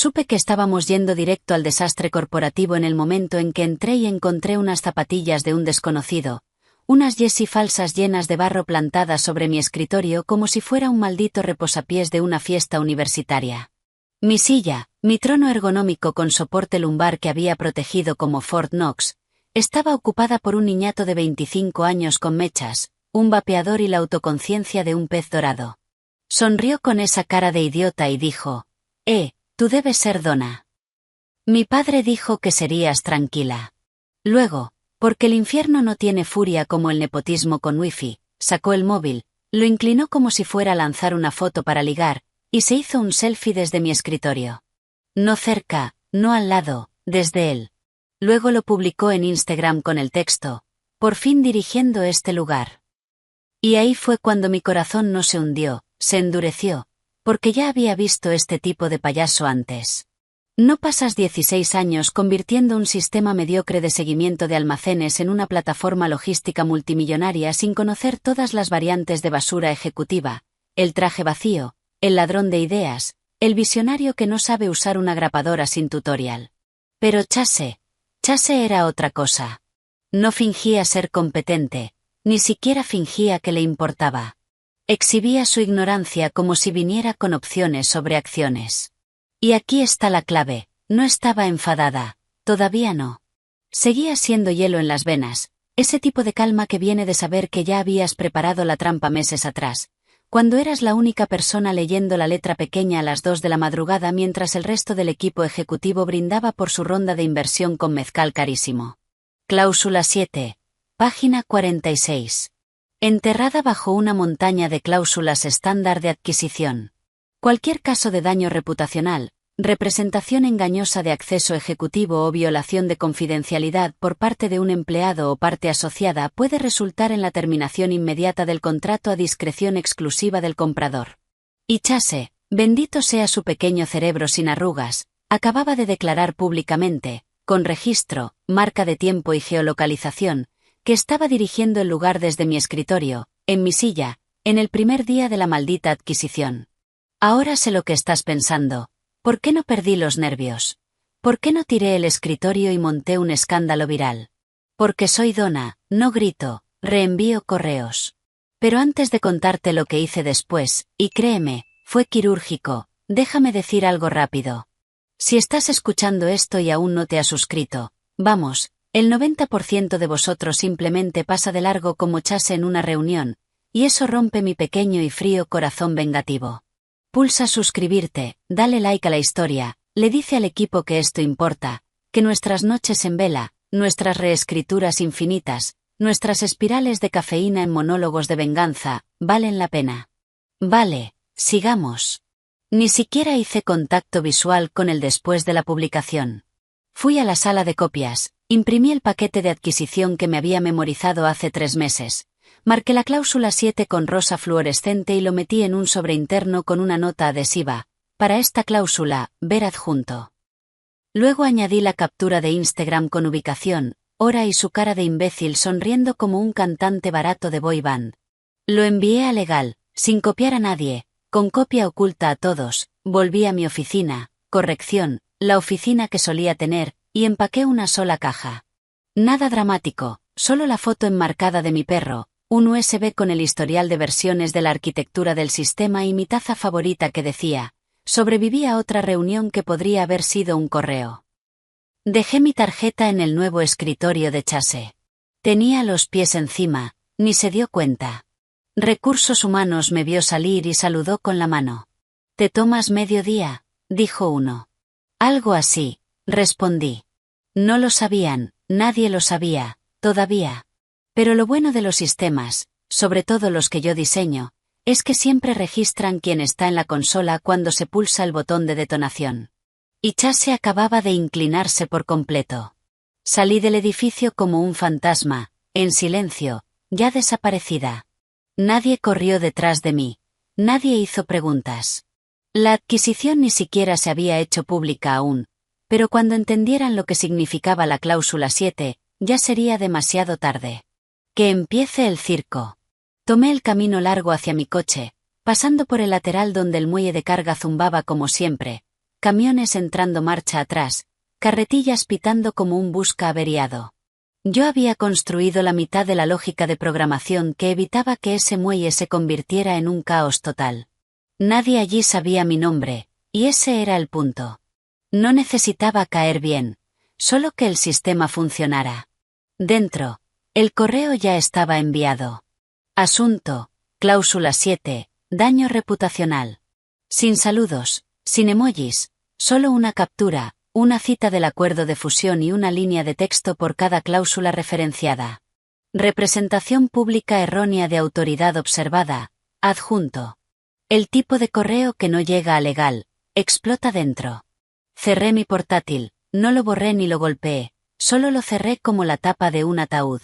Supe que estábamos yendo directo al desastre corporativo en el momento en que entré y encontré unas zapatillas de un desconocido, unas Yeezy falsas llenas de barro plantadas sobre mi escritorio como si fuera un maldito reposapiés de una fiesta universitaria. Mi silla, mi trono ergonómico con soporte lumbar que había protegido como Fort Knox, estaba ocupada por un niñato de 25 años con mechas, un vapeador y la autoconciencia de un pez dorado. Sonrió con esa cara de idiota y dijo: tú debes ser Donna. Mi padre dijo que serías tranquila. Luego, porque el infierno no tiene furia como el nepotismo con wifi, sacó el móvil, lo inclinó como si fuera a lanzar una foto para ligar, y se hizo un selfie desde mi escritorio. No cerca, no al lado, desde él. Luego lo publicó en Instagram con el texto: por fin dirigiendo este lugar. Y ahí fue cuando mi corazón no se hundió, se endureció, porque ya había visto este tipo de payaso antes. No pasas 16 años convirtiendo un sistema mediocre de seguimiento de almacenes en una plataforma logística multimillonaria sin conocer todas las variantes de basura ejecutiva, el traje vacío, el ladrón de ideas, el visionario que no sabe usar una grapadora sin tutorial. Pero Chase era otra cosa. No fingía ser competente, ni siquiera fingía que le importaba. Exhibía su ignorancia como si viniera con opciones sobre acciones. Y aquí está la clave: no estaba enfadada, todavía no. Seguía siendo hielo en las venas, ese tipo de calma que viene de saber que ya habías preparado la trampa meses atrás, cuando eras la única persona leyendo la letra pequeña a las 2 de la madrugada mientras el resto del equipo ejecutivo brindaba por su ronda de inversión con mezcal carísimo. Cláusula 7. Página 46. Enterrada bajo una montaña de cláusulas estándar de adquisición. Cualquier caso de daño reputacional, representación engañosa de acceso ejecutivo o violación de confidencialidad por parte de un empleado o parte asociada puede resultar en la terminación inmediata del contrato a discreción exclusiva del comprador. Y Chase, bendito sea su pequeño cerebro sin arrugas, acababa de declarar públicamente, con registro, marca de tiempo y geolocalización, que estaba dirigiendo el lugar desde mi escritorio, en mi silla, en el primer día de la maldita adquisición. Ahora sé lo que estás pensando. ¿Por qué no perdí los nervios? ¿Por qué no tiré el escritorio y monté un escándalo viral? Porque soy Donna, no grito, reenvío correos. Pero antes de contarte lo que hice después, y créeme, fue quirúrgico, déjame decir algo rápido. Si estás escuchando esto y aún no te has suscrito, vamos, el 90% de vosotros simplemente pasa de largo como Chase en una reunión, y eso rompe mi pequeño y frío corazón vengativo. Pulsa suscribirte, dale like a la historia, le dice al equipo que esto importa, que nuestras noches en vela, nuestras reescrituras infinitas, nuestras espirales de cafeína en monólogos de venganza, valen la pena. Vale, sigamos. Ni siquiera hice contacto visual con él después de la publicación. Fui a la sala de copias, imprimí el paquete de adquisición que me había memorizado hace 3 meses. Marqué la cláusula 7 con rosa fluorescente y lo metí en un sobre interno con una nota adhesiva. Para esta cláusula, ver adjunto. Luego añadí la captura de Instagram con ubicación, hora y su cara de imbécil sonriendo como un cantante barato de boy band. Lo envié a legal, sin copiar a nadie, con copia oculta a todos, volví a mi oficina, corrección, la oficina que solía tener, y empaqué una sola caja. Nada dramático, solo la foto enmarcada de mi perro, un USB con el historial de versiones de la arquitectura del sistema y mi taza favorita que decía: sobreviví a otra reunión que podría haber sido un correo. Dejé mi tarjeta en el nuevo escritorio de Chase. Tenía los pies encima, ni se dio cuenta. Recursos Humanos me vio salir y saludó con la mano. ¿Te tomas medio día?, dijo uno. Algo así, respondí. No lo sabían, nadie lo sabía, todavía. Pero lo bueno de los sistemas, sobre todo los que yo diseño, es que siempre registran quién está en la consola cuando se pulsa el botón de detonación. Y Chase acababa de inclinarse por completo. Salí del edificio como un fantasma, en silencio, ya desaparecida. Nadie corrió detrás de mí. Nadie hizo preguntas. La adquisición ni siquiera se había hecho pública aún, pero cuando entendieran lo que significaba la cláusula 7, ya sería demasiado tarde. Que empiece el circo. Tomé el camino largo hacia mi coche, pasando por el lateral donde el muelle de carga zumbaba como siempre, camiones entrando marcha atrás, carretillas pitando como un busca averiado. Yo había construido la mitad de la lógica de programación que evitaba que ese muelle se convirtiera en un caos total. Nadie allí sabía mi nombre, y ese era el punto. No necesitaba caer bien, solo que el sistema funcionara. Dentro, el correo ya estaba enviado. Asunto, cláusula 7, daño reputacional. Sin saludos, sin emojis, solo una captura, una cita del acuerdo de fusión y una línea de texto por cada cláusula referenciada. Representación pública errónea de autoridad observada, adjunto. El tipo de correo que no llega a legal, explota dentro. Cerré mi portátil, no lo borré ni lo golpeé, solo lo cerré como la tapa de un ataúd.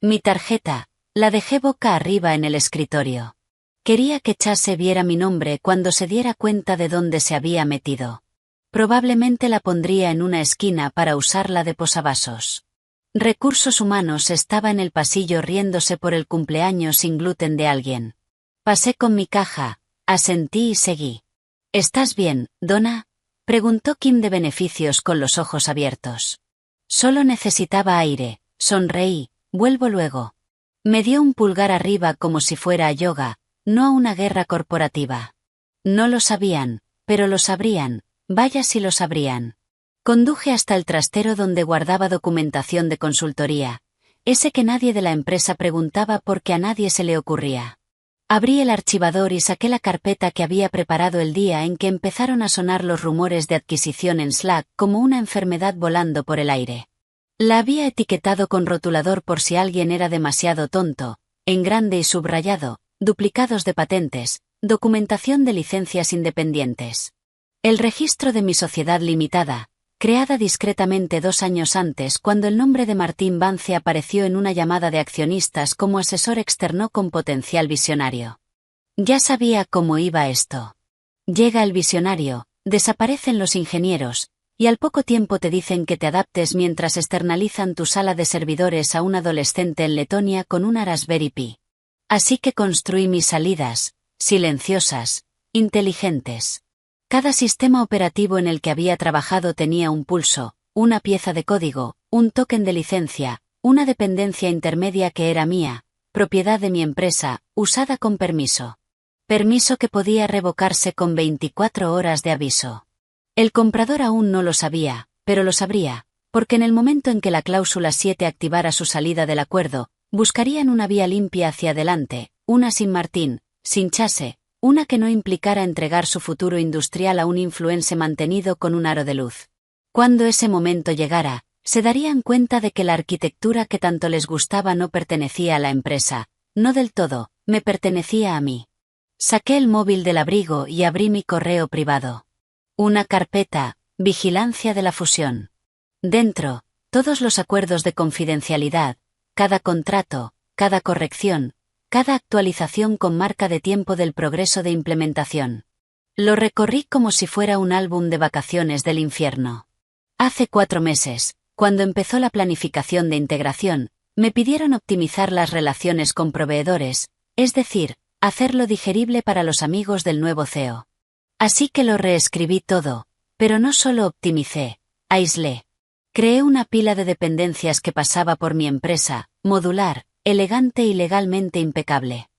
Mi tarjeta, la dejé boca arriba en el escritorio. Quería que Chase viera mi nombre cuando se diera cuenta de dónde se había metido. Probablemente la pondría en una esquina para usarla de posavasos. Recursos humanos estaba en el pasillo riéndose por el cumpleaños sin gluten de alguien. Pasé con mi caja, asentí y seguí. ¿Estás bien, Donna?, preguntó Kim de beneficios con los ojos abiertos. Solo necesitaba aire, sonreí, vuelvo luego. Me dio un pulgar arriba como si fuera a yoga, no a una guerra corporativa. No lo sabían, pero lo sabrían, vaya si lo sabrían. Conduje hasta el trastero donde guardaba documentación de consultoría, ese que nadie de la empresa preguntaba porque a nadie se le ocurría. Abrí el archivador y saqué la carpeta que había preparado el día en que empezaron a sonar los rumores de adquisición en Slack como una enfermedad volando por el aire. La había etiquetado con rotulador por si alguien era demasiado tonto, en grande y subrayado, duplicados de patentes, documentación de licencias independientes. El registro de mi sociedad limitada, creada discretamente 2 años antes cuando el nombre de Martín Vance apareció en una llamada de accionistas como asesor externo con potencial visionario. Ya sabía cómo iba esto. Llega el visionario, desaparecen los ingenieros, y al poco tiempo te dicen que te adaptes mientras externalizan tu sala de servidores a un adolescente en Letonia con una Raspberry Pi. Así que construí mis salidas, silenciosas, inteligentes. Cada sistema operativo en el que había trabajado tenía un pulso, una pieza de código, un token de licencia, una dependencia intermedia que era mía, propiedad de mi empresa, usada con permiso. Permiso que podía revocarse con 24 horas de aviso. El comprador aún no lo sabía, pero lo sabría, porque en el momento en que la cláusula 7 activara su salida del acuerdo, buscarían una vía limpia hacia adelante, una sin Martín, sin Chase, una que no implicara entregar su futuro industrial a un influencer mantenido con un aro de luz. Cuando ese momento llegara, se darían cuenta de que la arquitectura que tanto les gustaba no pertenecía a la empresa, no del todo, me pertenecía a mí. Saqué el móvil del abrigo y abrí mi correo privado. Una carpeta, vigilancia de la fusión. Dentro, todos los acuerdos de confidencialidad, cada contrato, cada corrección, cada actualización con marca de tiempo del progreso de implementación. Lo recorrí como si fuera un álbum de vacaciones del infierno. Hace 4 meses, cuando empezó la planificación de integración, me pidieron optimizar las relaciones con proveedores, es decir, hacerlo digerible para los amigos del nuevo CEO. Así que lo reescribí todo, pero no solo optimicé, aislé. Creé una pila de dependencias que pasaba por mi empresa, modular, elegante y legalmente impecable.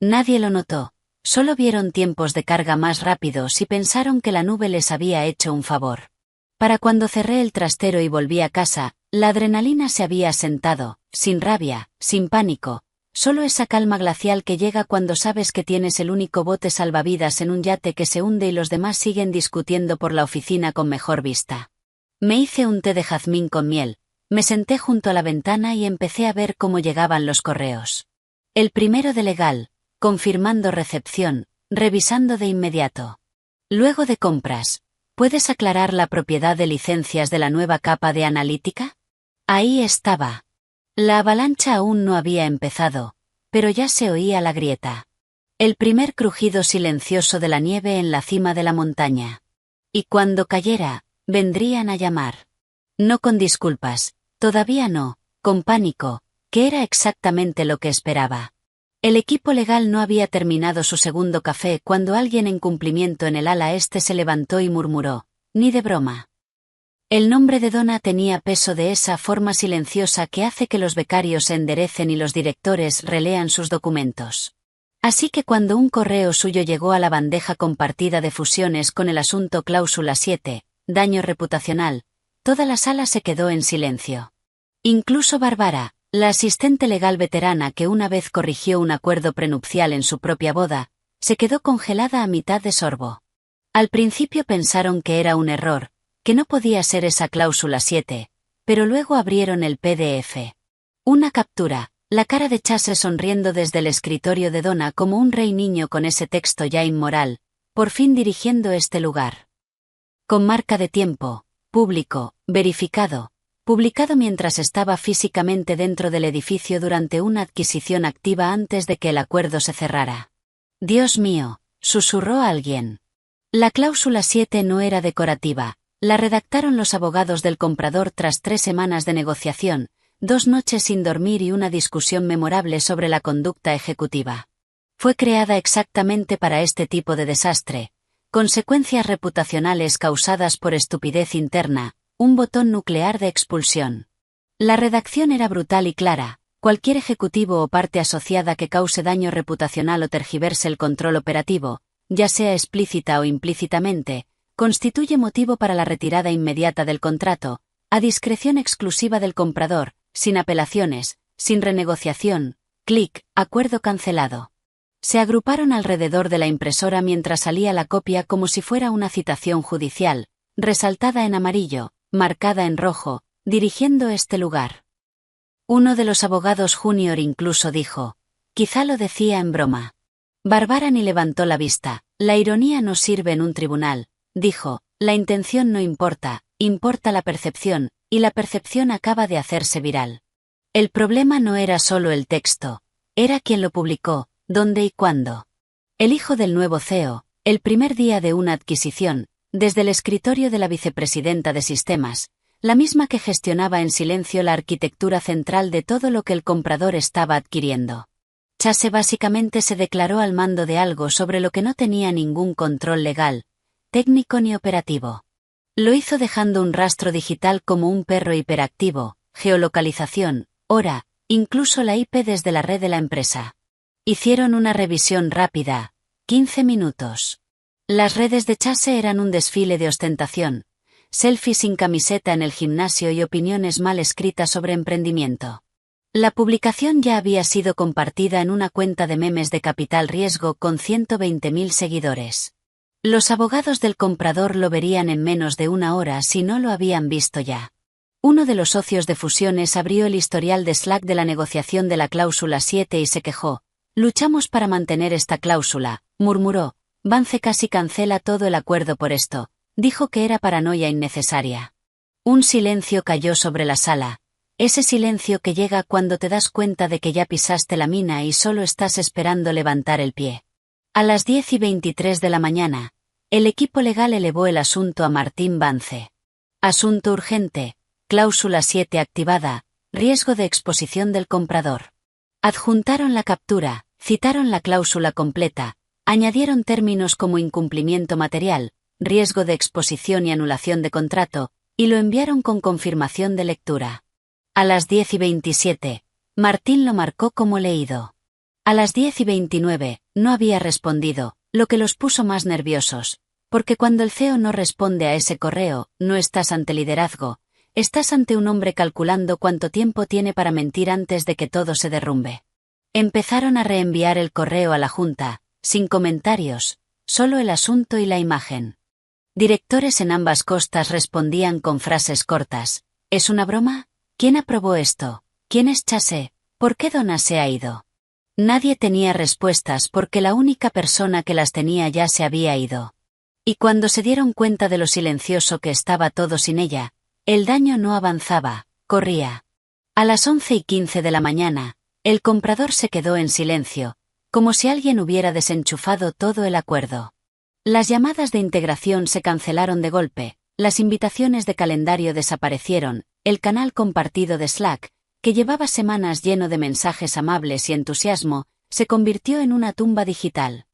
Nadie lo notó, solo vieron tiempos de carga más rápidos y pensaron que la nube les había hecho un favor. Para cuando cerré el trastero y volví a casa, la adrenalina se había asentado, sin rabia, sin pánico, solo esa calma glacial que llega cuando sabes que tienes el único bote salvavidas en un yate que se hunde y los demás siguen discutiendo por la oficina con mejor vista. Me hice un té de jazmín con miel, me senté junto a la ventana y empecé a ver cómo llegaban los correos. El primero de legal, confirmando recepción, revisando de inmediato. Luego de compras, ¿puedes aclarar la propiedad de licencias de la nueva capa de analítica? Ahí estaba. La avalancha aún no había empezado, pero ya se oía la grieta. El primer crujido silencioso de la nieve en la cima de la montaña. Y cuando cayera, vendrían a llamar. No con disculpas, todavía no, con pánico, que era exactamente lo que esperaba. El equipo legal no había terminado su segundo café cuando alguien en cumplimiento en el ala este se levantó y murmuró: ni de broma. El nombre de Donna tenía peso de esa forma silenciosa que hace que los becarios se enderecen y los directores relean sus documentos. Así que cuando un correo suyo llegó a la bandeja compartida de fusiones con el asunto cláusula 7, daño reputacional, toda la sala se quedó en silencio. Incluso Bárbara, la asistente legal veterana que una vez corrigió un acuerdo prenupcial en su propia boda, se quedó congelada a mitad de sorbo. Al principio pensaron que era un error, que no podía ser esa cláusula 7, pero luego abrieron el PDF. Una captura, la cara de Chase sonriendo desde el escritorio de Donna como un rey niño con ese texto ya inmoral, por fin dirigiendo este lugar. Con marca de tiempo, público, verificado, publicado mientras estaba físicamente dentro del edificio durante una adquisición activa antes de que el acuerdo se cerrara. Dios mío, susurró alguien. La cláusula 7 no era decorativa, la redactaron los abogados del comprador tras 3 semanas de negociación, 2 noches sin dormir y una discusión memorable sobre la conducta ejecutiva. Fue creada exactamente para este tipo de desastre, consecuencias reputacionales causadas por estupidez interna, un botón nuclear de expulsión. La redacción era brutal y clara: cualquier ejecutivo o parte asociada que cause daño reputacional o tergiverse el control operativo, ya sea explícita o implícitamente, constituye motivo para la retirada inmediata del contrato, a discreción exclusiva del comprador, sin apelaciones, sin renegociación, clic, acuerdo cancelado. Se agruparon alrededor de la impresora mientras salía la copia como si fuera una citación judicial, resaltada en amarillo, marcada en rojo, dirigiendo este lugar. Uno de los abogados junior incluso dijo: quizá lo decía en broma. Bárbara ni levantó la vista. La ironía no sirve en un tribunal, dijo, la intención no importa, importa la percepción, y la percepción acaba de hacerse viral. El problema no era solo el texto, era quien lo publicó, dónde y cuándo. El hijo del nuevo CEO, el primer día de una adquisición, desde el escritorio de la vicepresidenta de sistemas, la misma que gestionaba en silencio la arquitectura central de todo lo que el comprador estaba adquiriendo. Chase básicamente se declaró al mando de algo sobre lo que no tenía ningún control legal, técnico ni operativo. Lo hizo dejando un rastro digital como un perro hiperactivo, geolocalización, hora, incluso la IP desde la red de la empresa. Hicieron una revisión rápida, 15 minutos. Las redes de Chase eran un desfile de ostentación, selfies sin camiseta en el gimnasio y opiniones mal escritas sobre emprendimiento. La publicación ya había sido compartida en una cuenta de memes de capital riesgo con 120.000 seguidores. Los abogados del comprador lo verían en menos de una hora si no lo habían visto ya. Uno de los socios de Fusiones abrió el historial de Slack de la negociación de la cláusula 7 y se quejó. Luchamos para mantener esta cláusula, murmuró. Vance casi cancela todo el acuerdo por esto. Dijo que era paranoia innecesaria. Un silencio cayó sobre la sala. Ese silencio que llega cuando te das cuenta de que ya pisaste la mina y solo estás esperando levantar el pie. A las 10:23 de la mañana, el equipo legal elevó el asunto a Martín Vance. Asunto urgente, cláusula 7 activada, riesgo de exposición del comprador. Adjuntaron la captura, citaron la cláusula completa, añadieron términos como incumplimiento material, riesgo de exposición y anulación de contrato, y lo enviaron con confirmación de lectura. A las 10:27, Martín lo marcó como leído. A las 10:29, no había respondido, lo que los puso más nerviosos, porque cuando el CEO no responde a ese correo, no estás ante liderazgo, estás ante un hombre calculando cuánto tiempo tiene para mentir antes de que todo se derrumbe. Empezaron a reenviar el correo a la junta, sin comentarios, solo el asunto y la imagen. Directores en ambas costas respondían con frases cortas. ¿Es una broma? ¿Quién aprobó esto? ¿Quién es Chase? ¿Por qué Donna se ha ido? Nadie tenía respuestas porque la única persona que las tenía ya se había ido. Y cuando se dieron cuenta de lo silencioso que estaba todo sin ella, el daño no avanzaba, corría. A las 11:15 de la mañana, el comprador se quedó en silencio, como si alguien hubiera desenchufado todo el acuerdo. Las llamadas de integración se cancelaron de golpe, las invitaciones de calendario desaparecieron, el canal compartido de Slack, que llevaba semanas lleno de mensajes amables y entusiasmo, se convirtió en una tumba digital.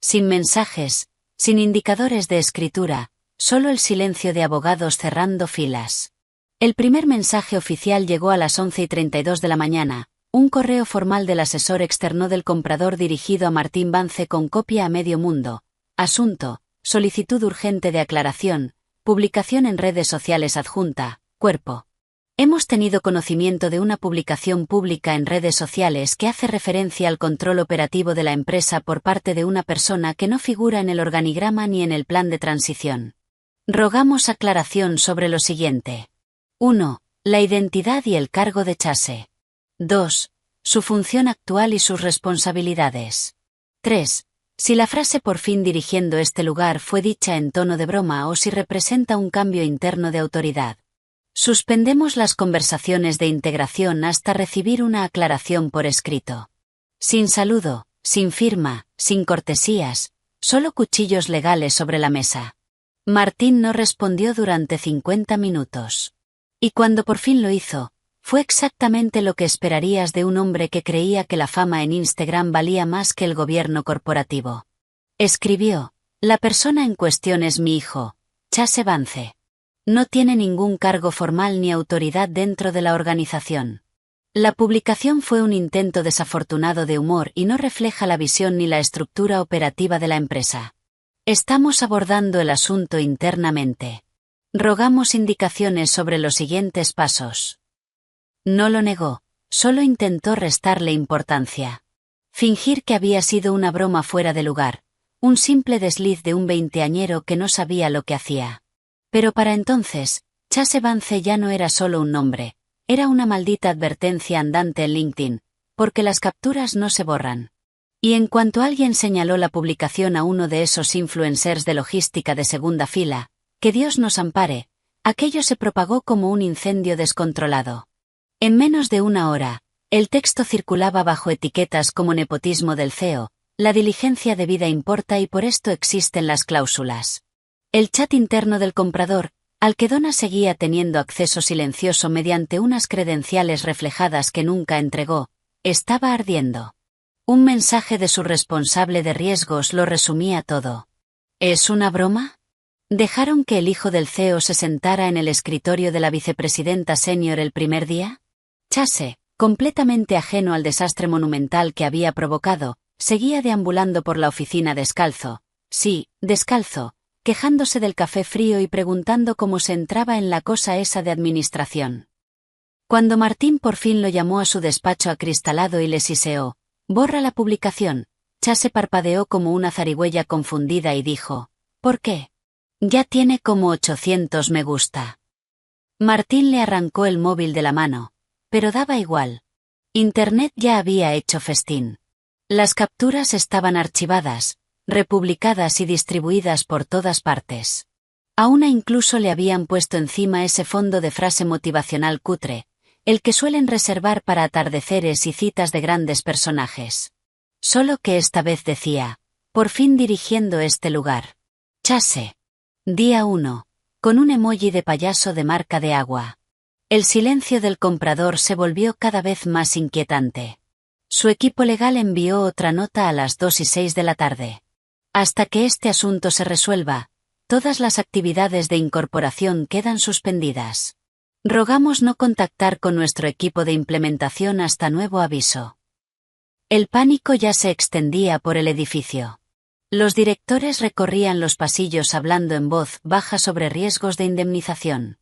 Sin mensajes, sin indicadores de escritura, solo el silencio de abogados cerrando filas. El primer mensaje oficial llegó a las 11:32 de la mañana, un correo formal del asesor externo del comprador dirigido a Martín Vance con copia a medio mundo. Asunto: solicitud urgente de aclaración, publicación en redes sociales adjunta, cuerpo. Hemos tenido conocimiento de una publicación pública en redes sociales que hace referencia al control operativo de la empresa por parte de una persona que no figura en el organigrama ni en el plan de transición. Rogamos aclaración sobre lo siguiente. 1. La identidad y el cargo de Chase. 2. Su función actual y sus responsabilidades. 3. Si la frase "por fin dirigiendo este lugar" fue dicha en tono de broma o si representa un cambio interno de autoridad. Suspendemos las conversaciones de integración hasta recibir una aclaración por escrito. Sin saludo, sin firma, sin cortesías, solo cuchillos legales sobre la mesa. Martín no respondió durante 50 minutos. Y cuando por fin lo hizo, fue exactamente lo que esperarías de un hombre que creía que la fama en Instagram valía más que el gobierno corporativo. Escribió: la persona en cuestión es mi hijo, Chase Vance. No tiene ningún cargo formal ni autoridad dentro de la organización. La publicación fue un intento desafortunado de humor y no refleja la visión ni la estructura operativa de la empresa. Estamos abordando el asunto internamente. Rogamos indicaciones sobre los siguientes pasos. No lo negó, solo intentó restarle importancia. Fingir que había sido una broma fuera de lugar, un simple desliz de un veinteañero que no sabía lo que hacía. Pero para entonces, Chase Vance ya no era solo un nombre, era una maldita advertencia andante en LinkedIn, porque las capturas no se borran. Y en cuanto alguien señaló la publicación a uno de esos influencers de logística de segunda fila, que Dios nos ampare, aquello se propagó como un incendio descontrolado. En menos de una hora, el texto circulaba bajo etiquetas como nepotismo del CEO, la diligencia debida importa y por esto existen las cláusulas. El chat interno del comprador, al que Donna seguía teniendo acceso silencioso mediante unas credenciales reflejadas que nunca entregó, estaba ardiendo. Un mensaje de su responsable de riesgos lo resumía todo. ¿Es una broma? ¿Dejaron que el hijo del CEO se sentara en el escritorio de la vicepresidenta senior el primer día? Chase, completamente ajeno al desastre monumental que había provocado, seguía deambulando por la oficina descalzo. Sí, descalzo, quejándose del café frío y preguntando cómo se entraba en la cosa esa de administración. Cuando Martín por fin lo llamó a su despacho acristalado y le siseó: «Borra la publicación», Chase parpadeó como una zarigüeya confundida y dijo: «¿Por qué? Ya tiene como 800 me gusta». Martín le arrancó el móvil de la mano, pero daba igual. Internet ya había hecho festín. Las capturas estaban archivadas, republicadas y distribuidas por todas partes. A una incluso le habían puesto encima ese fondo de frase motivacional cutre, el que suelen reservar para atardeceres y citas de grandes personajes. Solo que esta vez decía: «Por fin dirigiendo este lugar. Chase. Día 1», con un emoji de payaso de marca de agua. El silencio del comprador se volvió cada vez más inquietante. Su equipo legal envió otra nota a las 2:06 de la tarde. Hasta que este asunto se resuelva, todas las actividades de incorporación quedan suspendidas. Rogamos no contactar con nuestro equipo de implementación hasta nuevo aviso. El pánico ya se extendía por el edificio. Los directores recorrían los pasillos hablando en voz baja sobre riesgos de indemnización.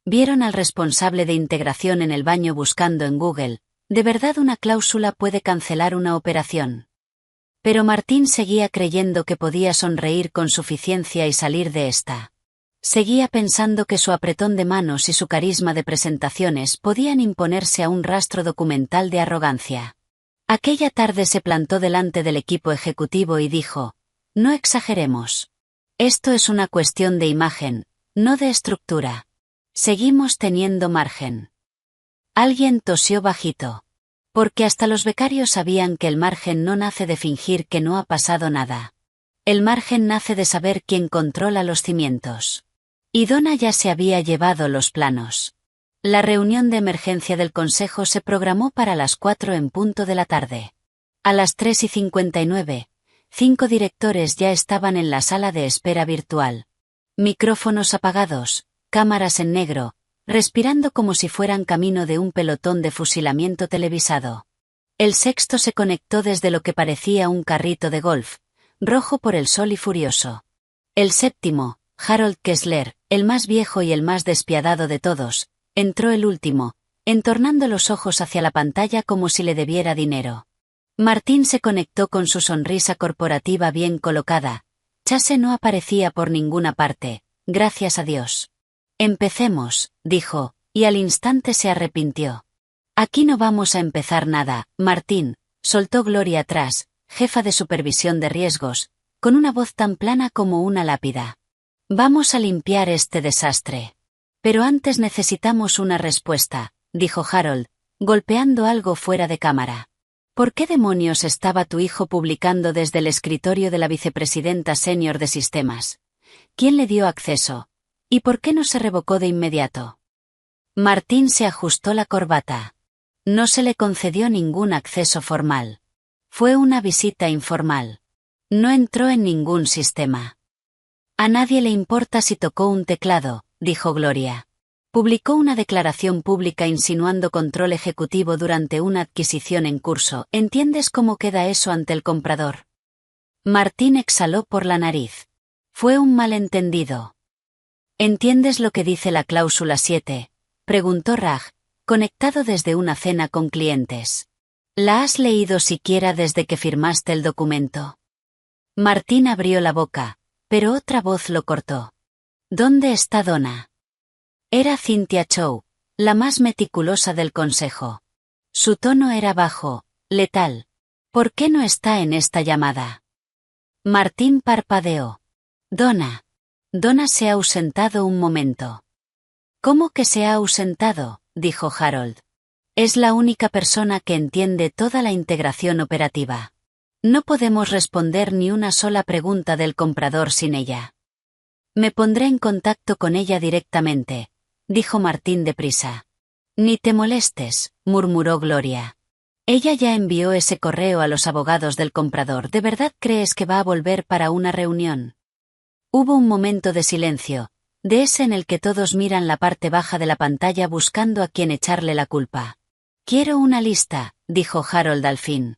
Vieron al responsable de integración en el baño buscando en Google: ¿de verdad una cláusula puede cancelar una operación? Pero Martín seguía creyendo que podía sonreír con suficiencia y salir de esta. Seguía pensando que su apretón de manos y su carisma de presentaciones podían imponerse a un rastro documental de arrogancia. Aquella tarde se plantó delante del equipo ejecutivo y dijo: «No exageremos. Esto es una cuestión de imagen, no de estructura. Seguimos teniendo margen». Alguien tosió bajito. Porque hasta los becarios sabían que el margen no nace de fingir que no ha pasado nada. El margen nace de saber quién controla los cimientos. Y Donna ya se había llevado los planos. La reunión de emergencia del consejo se programó para las 4 en punto de la tarde. A las 3:59, 5 directores ya estaban en la sala de espera virtual. Micrófonos apagados, cámaras en negro, respirando como si fueran camino de un pelotón de fusilamiento televisado. El sexto se conectó desde lo que parecía un carrito de golf, rojo por el sol y furioso. El séptimo, Harold Kessler, el más viejo y el más despiadado de todos, entró el último, entornando los ojos hacia la pantalla como si le debiera dinero. Martín se conectó con su sonrisa corporativa bien colocada. Chase no aparecía por ninguna parte, gracias a Dios. Empecemos, dijo, y al instante se arrepintió. Aquí no vamos a empezar nada, Martín, soltó Gloria atrás, jefa de supervisión de riesgos, con una voz tan plana como una lápida. Vamos a limpiar este desastre. Pero antes necesitamos una respuesta, dijo Harold, golpeando algo fuera de cámara. ¿Por qué demonios estaba tu hijo publicando desde el escritorio de la vicepresidenta senior de sistemas? ¿Quién le dio acceso? ¿Y por qué no se revocó de inmediato? Martín se ajustó la corbata. No se le concedió ningún acceso formal. Fue una visita informal. No entró en ningún sistema. A nadie le importa si tocó un teclado, dijo Gloria. Publicó una declaración pública insinuando control ejecutivo durante una adquisición en curso. ¿Entiendes cómo queda eso ante el comprador? Martín exhaló por la nariz. Fue un malentendido. ¿Entiendes lo que dice la cláusula 7? Preguntó Raj, conectado desde una cena con clientes. ¿La has leído siquiera desde que firmaste el documento? Martín abrió la boca, pero otra voz lo cortó. ¿Dónde está Donna? Era Cynthia Chow, la más meticulosa del consejo. Su tono era bajo, letal. ¿Por qué no está en esta llamada? Martín parpadeó. Donna. Donna se ha ausentado un momento. ¿Cómo que se ha ausentado?, dijo Harold. Es la única persona que entiende toda la integración operativa. No podemos responder ni una sola pregunta del comprador sin ella. Me pondré en contacto con ella directamente, dijo Martín deprisa. Ni te molestes, murmuró Gloria. Ella ya envió ese correo a los abogados del comprador. ¿De verdad crees que va a volver para una reunión? Hubo un momento de silencio, de ese en el que todos miran la parte baja de la pantalla buscando a quien echarle la culpa. Quiero una lista, dijo Harold al fin.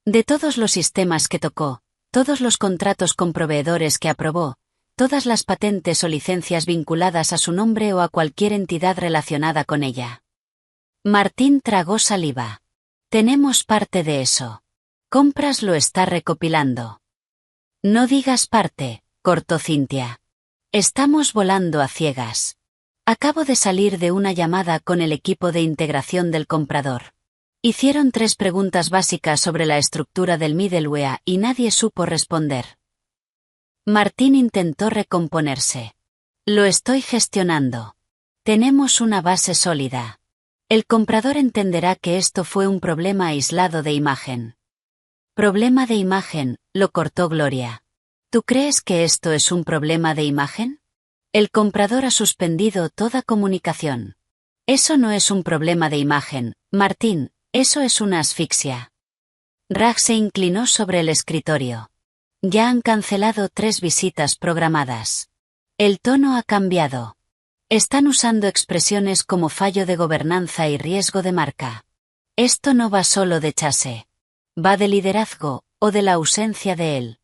De todos los sistemas que tocó, todos los contratos con proveedores que aprobó, todas las patentes o licencias vinculadas a su nombre o a cualquier entidad relacionada con ella. Martín tragó saliva. Tenemos parte de eso. Compras lo está recopilando. No digas parte, cortó Cynthia. Estamos volando a ciegas. Acabo de salir de una llamada con el equipo de integración del comprador. Hicieron 3 preguntas básicas sobre la estructura del middleware y nadie supo responder. Martín intentó recomponerse. Lo estoy gestionando. Tenemos una base sólida. El comprador entenderá que esto fue un problema aislado de imagen. Problema de imagen, lo cortó Gloria. ¿Tú crees que esto es un problema de imagen? El comprador ha suspendido toda comunicación. Eso no es un problema de imagen, Martín, eso es una asfixia. Raj se inclinó sobre el escritorio. Ya han cancelado 3 visitas programadas. El tono ha cambiado. Están usando expresiones como fallo de gobernanza y riesgo de marca. Esto no va solo de Chase. Va de liderazgo, o de la ausencia de él.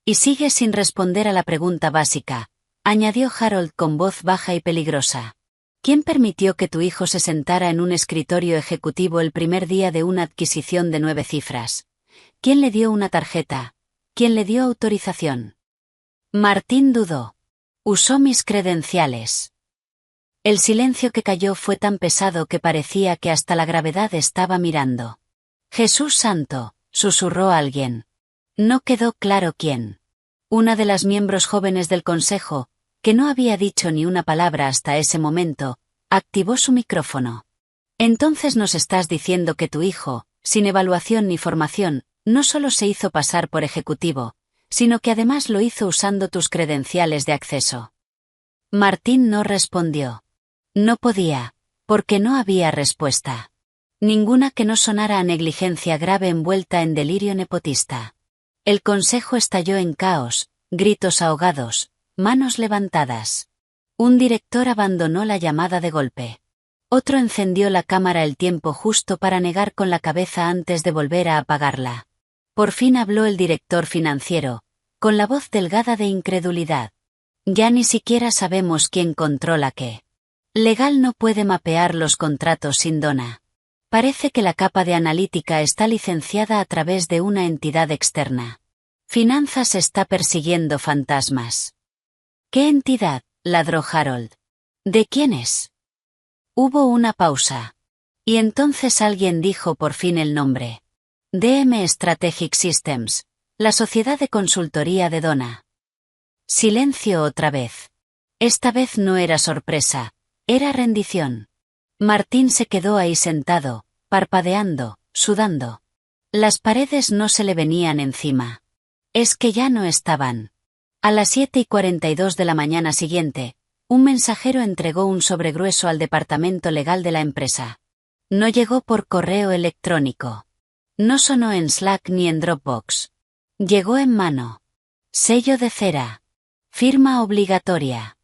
Y sigue sin responder a la pregunta básica, añadió Harold con voz baja y peligrosa. ¿Quién permitió que tu hijo se sentara en un escritorio ejecutivo el primer día de una adquisición de 9 cifras? ¿Quién le dio una tarjeta? ¿Quién le dio autorización? Martín dudó. Usó mis credenciales. El silencio que cayó fue tan pesado que parecía que hasta la gravedad estaba mirando. Jesús santo, susurró alguien. No quedó claro quién. Una de las miembros jóvenes del consejo, que no había dicho ni una palabra hasta ese momento, activó su micrófono. Entonces nos estás diciendo que tu hijo, sin evaluación ni formación, no solo se hizo pasar por ejecutivo, sino que además lo hizo usando tus credenciales de acceso. Martín no respondió. No podía, porque no había respuesta. Ninguna que no sonara a negligencia grave envuelta en delirio nepotista. El consejo estalló en caos, gritos ahogados, manos levantadas. Un director abandonó la llamada de golpe. Otro encendió la cámara el tiempo justo para negar con la cabeza antes de volver a apagarla. Por fin habló el director financiero, con la voz delgada de incredulidad. Ya ni siquiera sabemos quién controla qué. Legal no puede mapear los contratos sin Donna. Parece que la capa de analítica está licenciada a través de una entidad externa. Finanzas está persiguiendo fantasmas. ¿Qué entidad?, ladró Harold. ¿De quién es? Hubo una pausa. Y entonces alguien dijo por fin el nombre. DM Strategic Systems, la sociedad de consultoría de Donna. Silencio otra vez. Esta vez no era sorpresa, era rendición. Martín se quedó ahí sentado, parpadeando, sudando. Las paredes no se le venían encima. Es que ya no estaban. A las 7:42 de la mañana siguiente, un mensajero entregó un sobre grueso al departamento legal de la empresa. No llegó por correo electrónico. No sonó en Slack ni en Dropbox. Llegó en mano. Sello de cera. Firma obligatoria.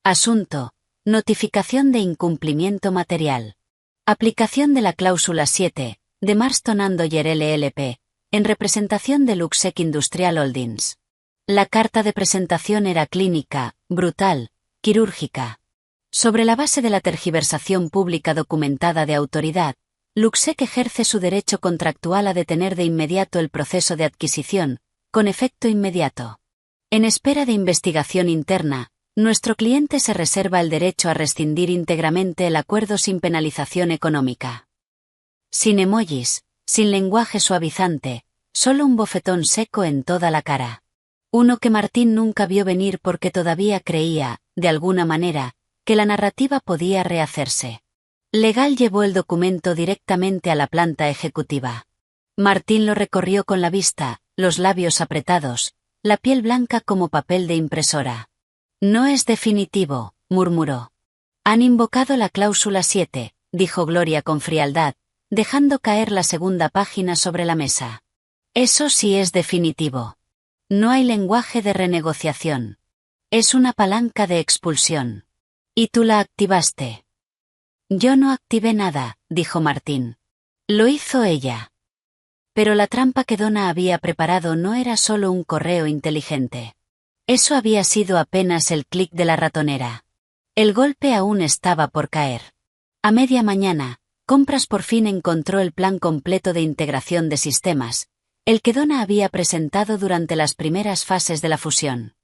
Asunto: notificación de incumplimiento material. Aplicación de la cláusula 7, de Marston & Doyer LLP, en representación de Luxec Industrial Holdings. La carta de presentación era clínica, brutal, quirúrgica. Sobre la base de la tergiversación pública documentada de autoridad, Luxec ejerce su derecho contractual a detener de inmediato el proceso de adquisición, con efecto inmediato. En espera de investigación interna, nuestro cliente se reserva el derecho a rescindir íntegramente el acuerdo sin penalización económica. Sin emojis, sin lenguaje suavizante, solo un bofetón seco en toda la cara. Uno que Martín nunca vio venir porque todavía creía, de alguna manera, que la narrativa podía rehacerse. Legal llevó el documento directamente a la planta ejecutiva. Martín lo recorrió con la vista, los labios apretados, la piel blanca como papel de impresora. No es definitivo, murmuró. Han invocado la cláusula 7, dijo Gloria con frialdad, dejando caer la segunda página sobre la mesa. Eso sí es definitivo. No hay lenguaje de renegociación. Es una palanca de expulsión. ¿Y tú la activaste? Yo no activé nada, dijo Martín. Lo hizo ella. Pero la trampa que Donna había preparado no era solo un correo inteligente. Eso había sido apenas el clic de la ratonera. El golpe aún estaba por caer. A media mañana, Compras por fin encontró el plan completo de integración de sistemas, el que Donna había presentado durante las primeras fases de la fusión.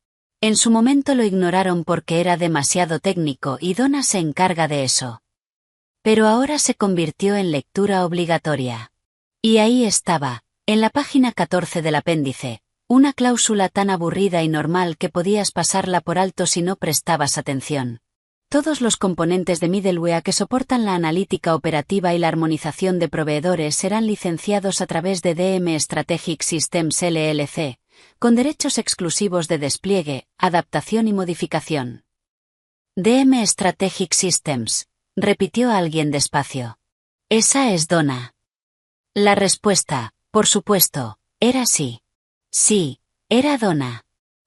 En su momento lo ignoraron porque era demasiado técnico y Donna se encarga de eso. Pero ahora se convirtió en lectura obligatoria. Y ahí estaba, en la página 14 del apéndice, una cláusula tan aburrida y normal que podías pasarla por alto si no prestabas atención. Todos los componentes de middleware que soportan la analítica operativa y la armonización de proveedores serán licenciados a través de DM Strategic Systems LLC, con derechos exclusivos de despliegue, adaptación y modificación. DM Strategic Systems, repitió alguien despacio. Esa es Donna. La respuesta, por supuesto, era sí. Sí, era Donna.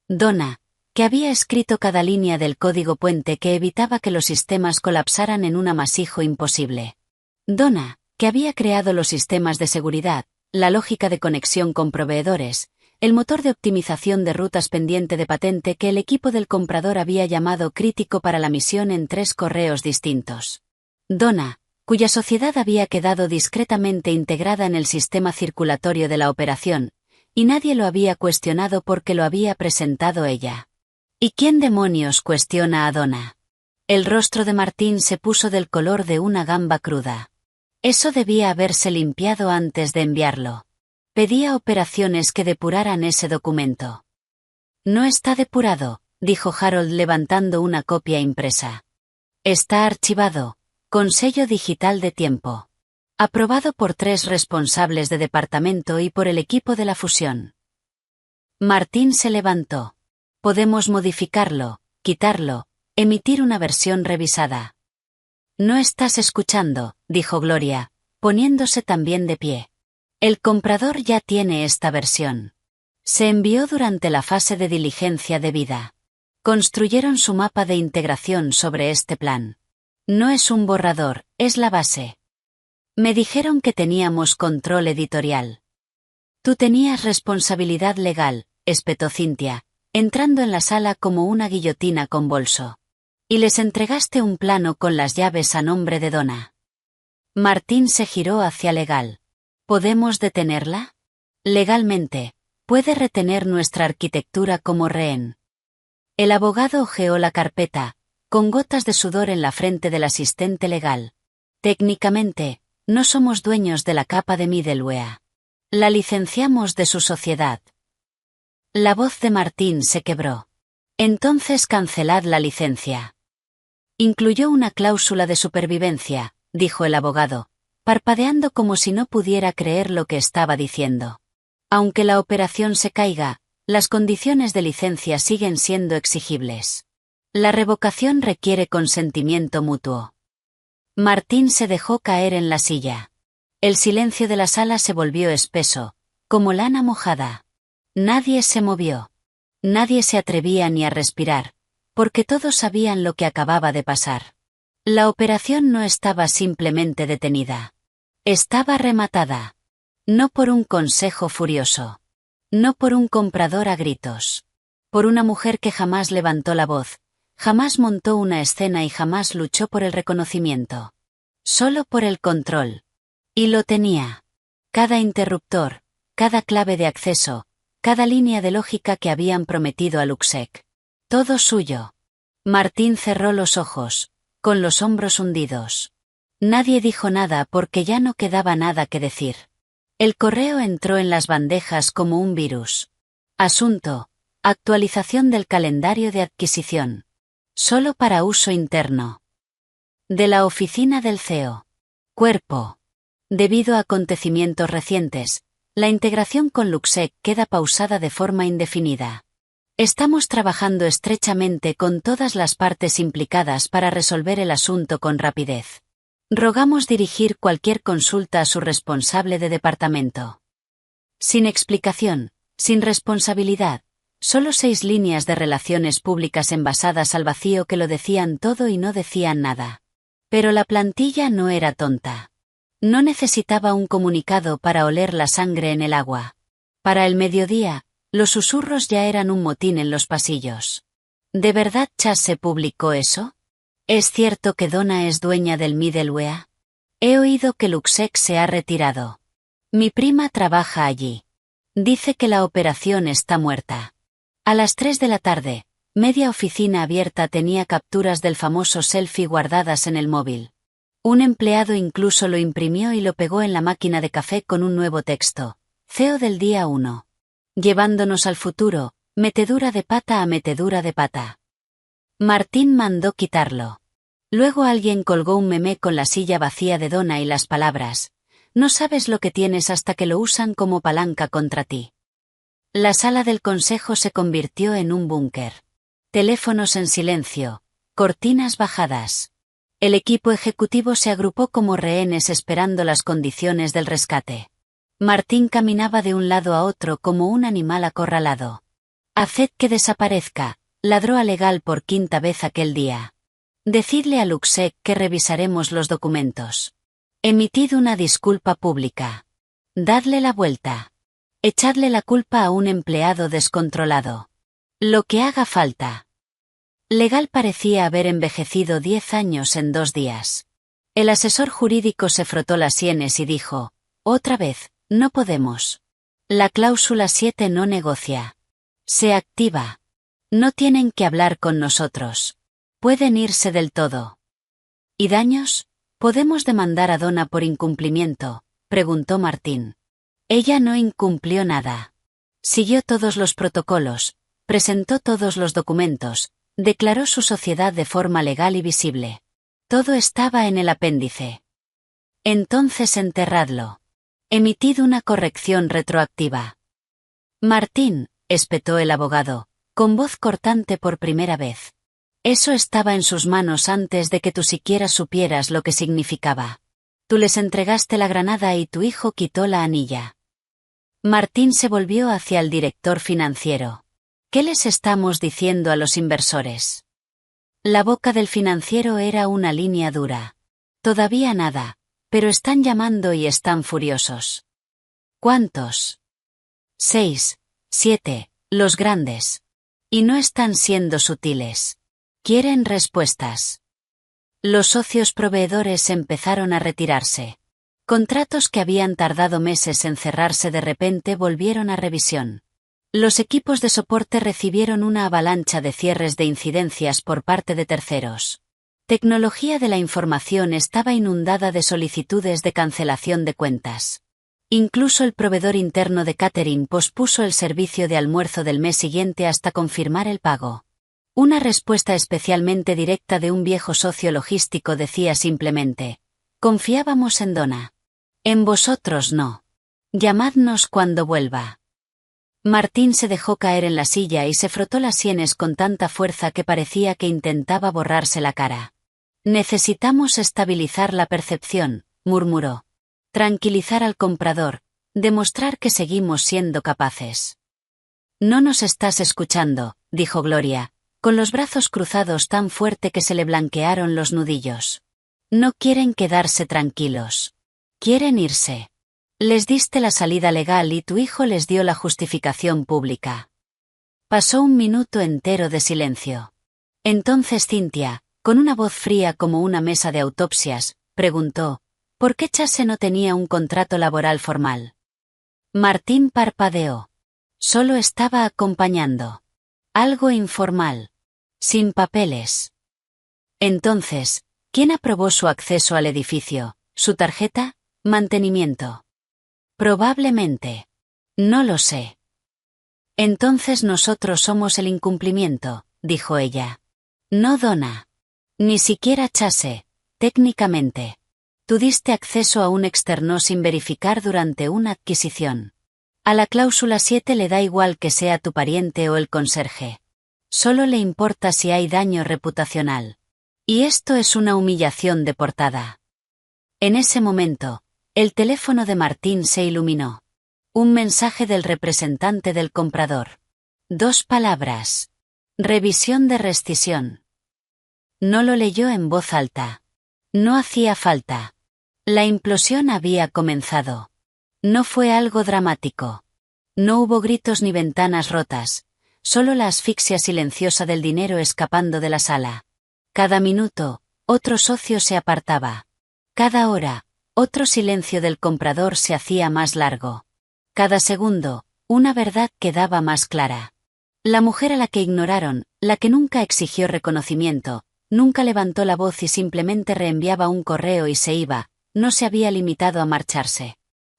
Donna, que había escrito cada línea del código puente que evitaba que los sistemas colapsaran en un amasijo imposible. Donna, que había creado los sistemas de seguridad, la lógica de conexión con proveedores, el motor de optimización de rutas pendiente de patente que el equipo del comprador había llamado crítico para la misión en 3 correos distintos. Donna, cuya sociedad había quedado discretamente integrada en el sistema circulatorio de la operación, y nadie lo había cuestionado porque lo había presentado ella. ¿Y quién demonios cuestiona a Donna? El rostro de Martín se puso del color de una gamba cruda. Eso debía haberse limpiado antes de enviarlo. Pedía operaciones que depuraran ese documento. No está depurado, dijo Harold levantando una copia impresa. Está archivado, con sello digital de tiempo. Aprobado por 3 responsables de departamento y por el equipo de la fusión. Martín se levantó. Podemos modificarlo, quitarlo, emitir una versión revisada. No estás escuchando, dijo Gloria, poniéndose también de pie. El comprador ya tiene esta versión. Se envió durante la fase de diligencia debida. Construyeron su mapa de integración sobre este plan. No es un borrador, es la base. Me dijeron que teníamos control editorial. Tú tenías responsabilidad legal, espetó Cynthia, entrando en la sala como una guillotina con bolso. Y les entregaste un plano con las llaves a nombre de Donna. Martín se giró hacia legal. ¿Podemos detenerla? Legalmente, puede retener nuestra arquitectura como rehén. El abogado hojeó la carpeta, con gotas de sudor en la frente del asistente legal. Técnicamente, no somos dueños de la capa de Middleware. La licenciamos de su sociedad. La voz de Martín se quebró. Entonces cancelad la licencia. Incluyó una cláusula de supervivencia, dijo el abogado, parpadeando como si no pudiera creer lo que estaba diciendo. Aunque la operación se caiga, las condiciones de licencia siguen siendo exigibles. La revocación requiere consentimiento mutuo. Martín se dejó caer en la silla. El silencio de la sala se volvió espeso, como lana mojada. Nadie se movió. Nadie se atrevía ni a respirar, porque todos sabían lo que acababa de pasar. La operación no estaba simplemente detenida. Estaba rematada. No por un consejo furioso. No por un comprador a gritos. Por una mujer que jamás levantó la voz, jamás montó una escena y jamás luchó por el reconocimiento. Solo por el control. Y lo tenía. Cada interruptor, cada clave de acceso, cada línea de lógica que habían prometido a Luxec. Todo suyo. Martín cerró los ojos, con los hombros hundidos. Nadie dijo nada porque ya no quedaba nada que decir. El correo entró en las bandejas como un virus. Asunto: actualización del calendario de adquisición. Solo para uso interno. De la oficina del CEO. Cuerpo. Debido a acontecimientos recientes, la integración con Luxec queda pausada de forma indefinida. Estamos trabajando estrechamente con todas las partes implicadas para resolver el asunto con rapidez. Rogamos dirigir cualquier consulta a su responsable de departamento. Sin explicación, sin responsabilidad, solo 6 líneas de relaciones públicas envasadas al vacío que lo decían todo y no decían nada. Pero la plantilla no era tonta. No necesitaba un comunicado para oler la sangre en el agua. Para el mediodía, los susurros ya eran un motín en los pasillos. ¿De verdad Chase publicó eso? ¿Es cierto que Donna es dueña del Middleware? He oído que Luxec se ha retirado. Mi prima trabaja allí. Dice que la operación está muerta. A las 3 de la tarde, media oficina abierta tenía capturas del famoso selfie guardadas en el móvil. Un empleado incluso lo imprimió y lo pegó en la máquina de café con un nuevo texto. CEO del día 1. Llevándonos al futuro, metedura de pata a metedura de pata. Martín mandó quitarlo. Luego alguien colgó un meme con la silla vacía de Donna y las palabras: no sabes lo que tienes hasta que lo usan como palanca contra ti. La sala del consejo se convirtió en un búnker. Teléfonos en silencio, cortinas bajadas. El equipo ejecutivo se agrupó como rehenes esperando las condiciones del rescate. Martín caminaba de un lado a otro como un animal acorralado. Haced que desaparezca, ladró a Legal por 5ª vez aquel día. Decidle a Luxec que revisaremos los documentos. Emitid una disculpa pública. Dadle la vuelta. Echadle la culpa a un empleado descontrolado. Lo que haga falta. Legal parecía haber envejecido 10 años en 2 días. El asesor jurídico se frotó las sienes y dijo: otra vez, no podemos. La cláusula 7 no negocia. Se activa. No tienen que hablar con nosotros. Pueden irse del todo. ¿Y daños? ¿Podemos demandar a Donna por incumplimiento?, preguntó Martín. Ella no incumplió nada. Siguió todos los protocolos, presentó todos los documentos, declaró su sociedad de forma legal y visible. Todo estaba en el apéndice. Entonces enterradlo. Emitid una corrección retroactiva. Martín, espetó el abogado, con voz cortante por primera vez. Eso estaba en sus manos antes de que tú siquiera supieras lo que significaba. Tú les entregaste la granada y tu hijo quitó la anilla. Martín se volvió hacia el director financiero. ¿Qué les estamos diciendo a los inversores? La boca del financiero era una línea dura. Todavía nada, pero están llamando y están furiosos. ¿Cuántos? 6, 7, los grandes. Y no están siendo sutiles. Quieren respuestas. Los socios proveedores empezaron a retirarse. Contratos que habían tardado meses en cerrarse de repente volvieron a revisión. Los equipos de soporte recibieron una avalancha de cierres de incidencias por parte de terceros. Tecnología de la información estaba inundada de solicitudes de cancelación de cuentas. Incluso el proveedor interno de catering pospuso el servicio de almuerzo del mes siguiente hasta confirmar el pago. Una respuesta especialmente directa de un viejo socio logístico decía simplemente: confiábamos en Donna. En vosotros no. Llamadnos cuando vuelva. Martín se dejó caer en la silla y se frotó las sienes con tanta fuerza que parecía que intentaba borrarse la cara. Necesitamos estabilizar la percepción, murmuró. Tranquilizar al comprador, demostrar que seguimos siendo capaces. No nos estás escuchando, dijo Gloria, con los brazos cruzados tan fuerte que se le blanquearon los nudillos. No quieren quedarse tranquilos. Quieren irse. Les diste la salida legal y tu hijo les dio la justificación pública. Pasó un minuto entero de silencio. Entonces Cynthia, con una voz fría como una mesa de autopsias, preguntó: ¿por qué Chase no tenía un contrato laboral formal? Martín parpadeó. Solo estaba acompañando. Algo informal. Sin papeles. Entonces, ¿quién aprobó su acceso al edificio? ¿Su tarjeta? ¿Mantenimiento? Probablemente. No lo sé. Entonces nosotros somos el incumplimiento, dijo ella. No Donna. Ni siquiera Chase, técnicamente. Tú diste acceso a un externo sin verificar durante una adquisición. A la cláusula 7 le da igual que sea tu pariente o el conserje. Solo le importa si hay daño reputacional. Y esto es una humillación de portada. En ese momento, el teléfono de Martín se iluminó. Un mensaje del representante del comprador. 2 palabras. Revisión de rescisión. No lo leyó en voz alta. No hacía falta. La implosión había comenzado. No fue algo dramático. No hubo gritos ni ventanas rotas, solo la asfixia silenciosa del dinero escapando de la sala. Cada minuto, otro socio se apartaba. Cada hora, otro silencio del comprador se hacía más largo. Cada segundo, una verdad quedaba más clara. La mujer a la que ignoraron, la que nunca exigió reconocimiento, nunca levantó la voz y simplemente reenviaba un correo y se iba, no se había limitado a marcharse.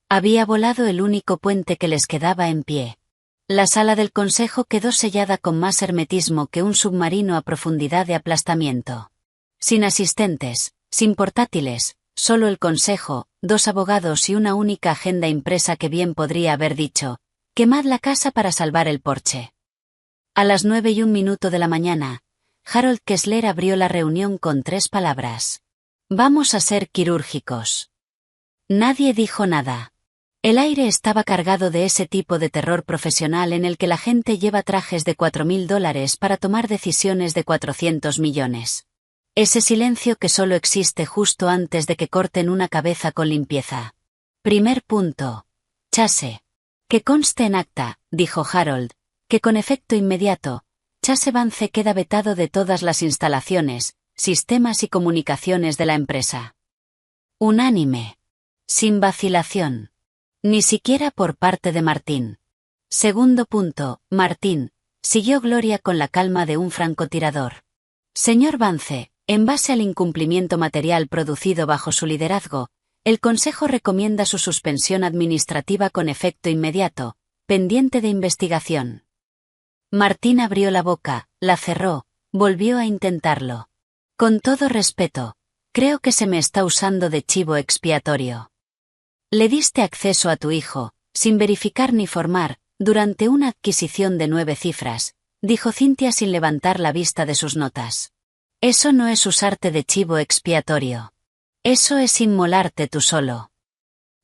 Había volado el único puente que les quedaba en pie. La sala del consejo quedó sellada con más hermetismo que un submarino a profundidad de aplastamiento. Sin asistentes, sin portátiles, solo el consejo, 2 abogados y una única agenda impresa que bien podría haber dicho: quemad la casa para salvar el porche. A las 9:01 de la mañana, Harold Kessler abrió la reunión con 3 palabras. Vamos a ser quirúrgicos. Nadie dijo nada. El aire estaba cargado de ese tipo de terror profesional en el que la gente lleva trajes de $4.000 para tomar decisiones de 400 millones. Ese silencio que solo existe justo antes de que corten una cabeza con limpieza. Primer punto. Chase. Que conste en acta, dijo Harold, que con efecto inmediato, Chase Vance queda vetado de todas las instalaciones, sistemas y comunicaciones de la empresa. Unánime. Sin vacilación. Ni siquiera por parte de Martín. Segundo punto, Martín, siguió Gloria con la calma de un francotirador. Señor Vance, en base al incumplimiento material producido bajo su liderazgo, el Consejo recomienda su suspensión administrativa con efecto inmediato, pendiente de investigación. Martín abrió la boca, la cerró, volvió a intentarlo. Con todo respeto, creo que se me está usando de chivo expiatorio. Le diste acceso a tu hijo, sin verificar ni formar, durante una adquisición de 9 cifras, dijo Cynthia sin levantar la vista de sus notas. Eso no es usarte de chivo expiatorio. Eso es inmolarte tú solo.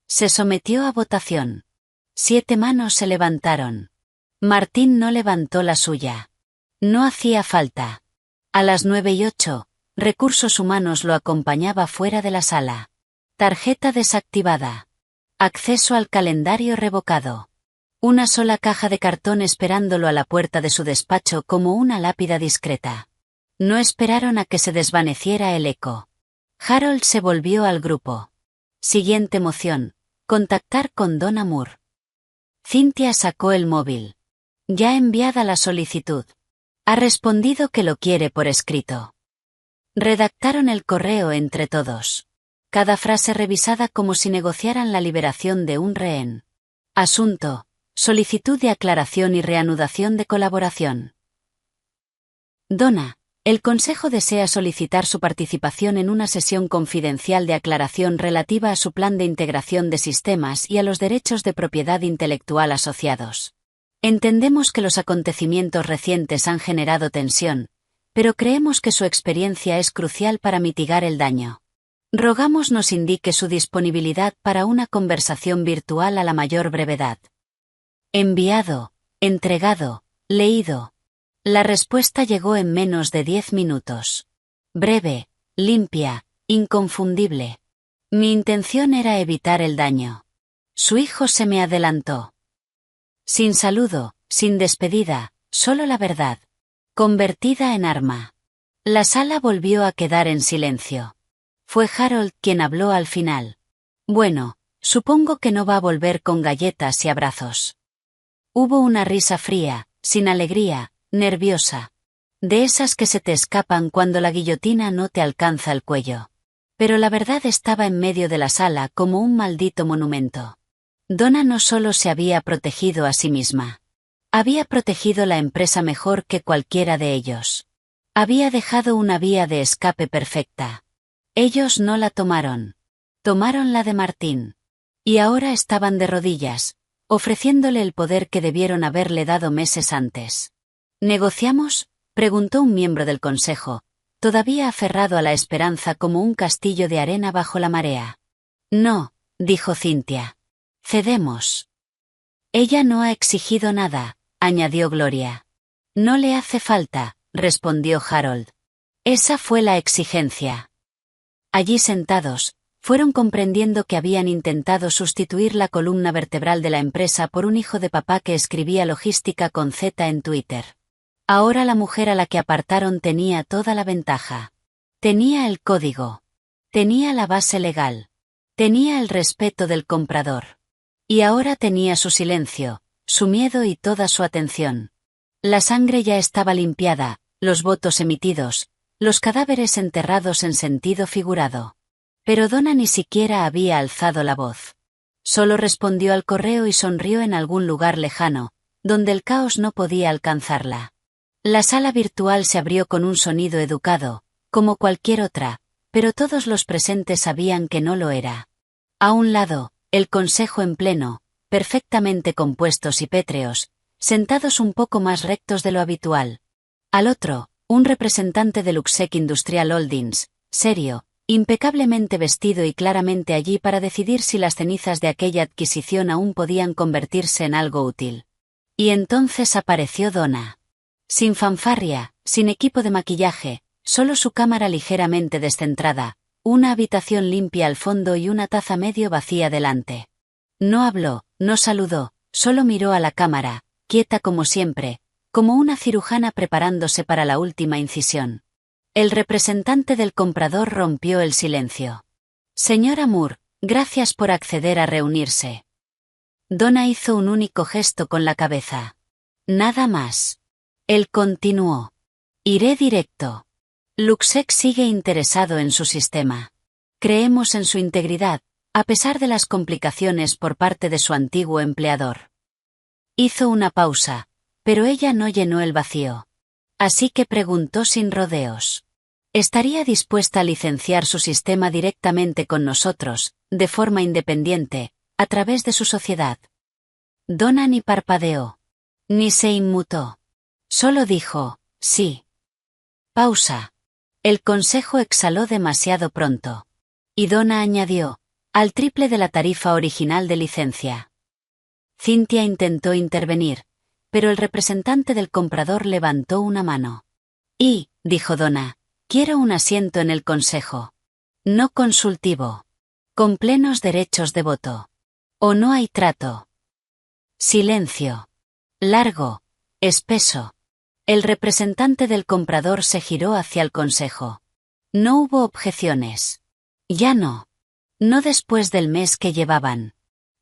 Se sometió a votación. 7 manos se levantaron. Martín no levantó la suya. No hacía falta. A las 9:08, Recursos Humanos lo acompañaba fuera de la sala. Tarjeta desactivada. Acceso al calendario revocado. Una sola caja de cartón esperándolo a la puerta de su despacho como una lápida discreta. No esperaron a que se desvaneciera el eco. Harold se volvió al grupo. Siguiente moción: contactar con Donna Moore. Cynthia sacó el móvil. Ya enviada la solicitud. Ha respondido que lo quiere por escrito. Redactaron el correo entre todos. Cada frase revisada como si negociaran la liberación de un rehén. Asunto: solicitud de aclaración y reanudación de colaboración. Donna, el Consejo desea solicitar su participación en una sesión confidencial de aclaración relativa a su plan de integración de sistemas y a los derechos de propiedad intelectual asociados. Entendemos que los acontecimientos recientes han generado tensión, pero creemos que su experiencia es crucial para mitigar el daño. Rogamos nos indique su disponibilidad para una conversación virtual a la mayor brevedad. Enviado, entregado, leído. La respuesta llegó en menos de 10 minutos. Breve, limpia, inconfundible. Mi intención era evitar el daño. Su hijo se me adelantó. Sin saludo, sin despedida, solo la verdad. Convertida en arma. La sala volvió a quedar en silencio. Fue Harold quien habló al final. Bueno, supongo que no va a volver con galletas y abrazos. Hubo una risa fría, sin alegría, nerviosa. De esas que se te escapan cuando la guillotina no te alcanza el cuello. Pero la verdad estaba en medio de la sala como un maldito monumento. Donna no solo se había protegido a sí misma. Había protegido la empresa mejor que cualquiera de ellos. Había dejado una vía de escape perfecta. Ellos no la tomaron. Tomaron la de Martín. Y ahora estaban de rodillas, ofreciéndole el poder que debieron haberle dado meses antes. ¿Negociamos?, preguntó un miembro del consejo, todavía aferrado a la esperanza como un castillo de arena bajo la marea. No, dijo Cynthia. Cedemos. Ella no ha exigido nada, añadió Gloria. No le hace falta, respondió Harold. Esa fue la exigencia. Allí sentados, fueron comprendiendo que habían intentado sustituir la columna vertebral de la empresa por un hijo de papá que escribía logística con Z en Twitter. Ahora la mujer a la que apartaron tenía toda la ventaja. Tenía el código. Tenía la base legal. Tenía el respeto del comprador. Y ahora tenía su silencio, su miedo y toda su atención. La sangre ya estaba limpiada, los votos emitidos, los cadáveres enterrados en sentido figurado. Pero Donna ni siquiera había alzado la voz. Solo respondió al correo y sonrió en algún lugar lejano, donde el caos no podía alcanzarla. La sala virtual se abrió con un sonido educado, como cualquier otra, pero todos los presentes sabían que no lo era. A un lado, el consejo en pleno, perfectamente compuestos y pétreos, sentados un poco más rectos de lo habitual. Al otro, un representante de Luxec Industrial Holdings, serio, impecablemente vestido y claramente allí para decidir si las cenizas de aquella adquisición aún podían convertirse en algo útil. Y entonces apareció Donna. Sin fanfarria, sin equipo de maquillaje, solo su cámara ligeramente descentrada, una habitación limpia al fondo y una taza medio vacía delante. No habló, no saludó, solo miró a la cámara, quieta como siempre, como una cirujana preparándose para la última incisión. El representante del comprador rompió el silencio. Señora Moore, gracias por acceder a reunirse. Donna hizo un único gesto con la cabeza. Nada más. Él continuó. Iré directo. Luxec sigue interesado en su sistema. Creemos en su integridad, a pesar de las complicaciones por parte de su antiguo empleador. Hizo una pausa, pero ella no llenó el vacío. Así que preguntó sin rodeos. ¿Estaría dispuesta a licenciar su sistema directamente con nosotros, de forma independiente, a través de su sociedad? Donna ni parpadeó. Ni se inmutó. Solo dijo, sí. Pausa. El consejo exhaló demasiado pronto. Y Donna añadió, al triple de la tarifa original de licencia. Cynthia intentó intervenir, pero el representante del comprador levantó una mano. Dijo Donna, quiero un asiento en el consejo. No consultivo. Con plenos derechos de voto. ¿O no hay trato? Silencio. Largo, espeso. El representante del comprador se giró hacia el consejo. No hubo objeciones. Ya no. No después del mes que llevaban.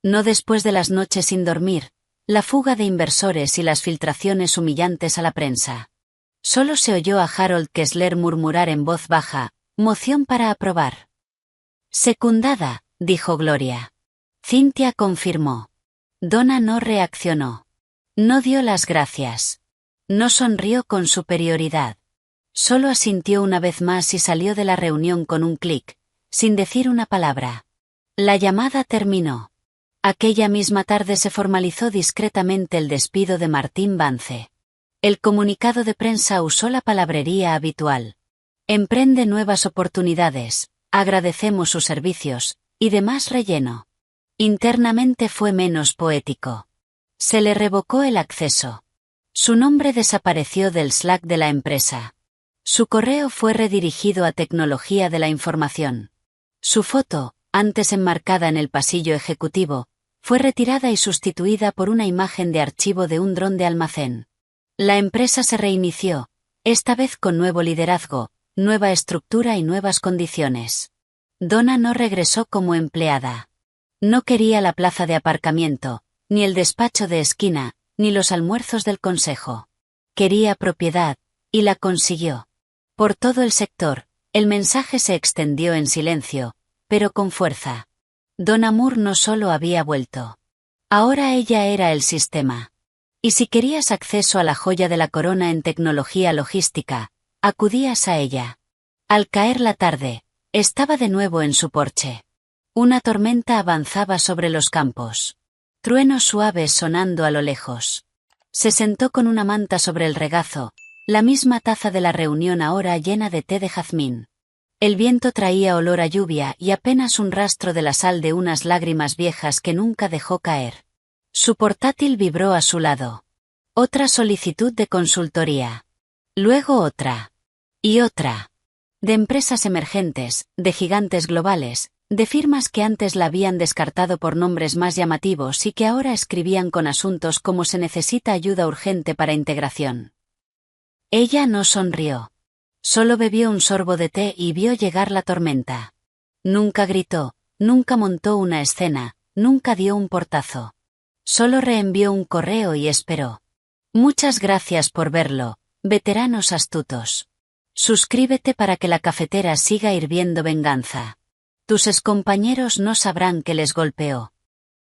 No después de las noches sin dormir, la fuga de inversores y las filtraciones humillantes a la prensa. Solo se oyó a Harold Kessler murmurar en voz baja, moción para aprobar. Secundada, dijo Gloria. Cynthia confirmó. Donna no reaccionó. No dio las gracias. No sonrió con superioridad. Solo asintió una vez más y salió de la reunión con un clic, sin decir una palabra. La llamada terminó. Aquella misma tarde se formalizó discretamente el despido de Martín Vance. El comunicado de prensa usó la palabrería habitual. Emprende nuevas oportunidades, agradecemos sus servicios, y demás relleno. Internamente fue menos poético. Se le revocó el acceso. Su nombre desapareció del Slack de la empresa. Su correo fue redirigido a Tecnología de la Información. Su foto, antes enmarcada en el pasillo ejecutivo, fue retirada y sustituida por una imagen de archivo de un dron de almacén. La empresa se reinició, esta vez con nuevo liderazgo, nueva estructura y nuevas condiciones. Donna no regresó como empleada. No quería la plaza de aparcamiento, ni el despacho de esquina, ni los almuerzos del consejo. Quería propiedad, y la consiguió. Por todo el sector, el mensaje se extendió en silencio, pero con fuerza. Donna Moore no solo había vuelto. Ahora ella era el sistema. Y si querías acceso a la joya de la corona en tecnología logística, acudías a ella. Al caer la tarde, estaba de nuevo en su porche. Una tormenta avanzaba sobre los campos. Truenos suaves sonando a lo lejos. Se sentó con una manta sobre el regazo, la misma taza de la reunión ahora llena de té de jazmín. El viento traía olor a lluvia y apenas un rastro de la sal de unas lágrimas viejas que nunca dejó caer. Su portátil vibró a su lado. Otra solicitud de consultoría. Luego otra. Y otra. De empresas emergentes, de gigantes globales, de firmas que antes la habían descartado por nombres más llamativos y que ahora escribían con asuntos como se necesita ayuda urgente para integración. Ella no sonrió. Solo bebió un sorbo de té y vio llegar la tormenta. Nunca gritó, nunca montó una escena, nunca dio un portazo. Solo reenvió un correo y esperó. Muchas gracias por verlo, veteranos astutos. Suscríbete para que la cafetera siga hirviendo venganza. Tus excompañeros no sabrán que les golpeó.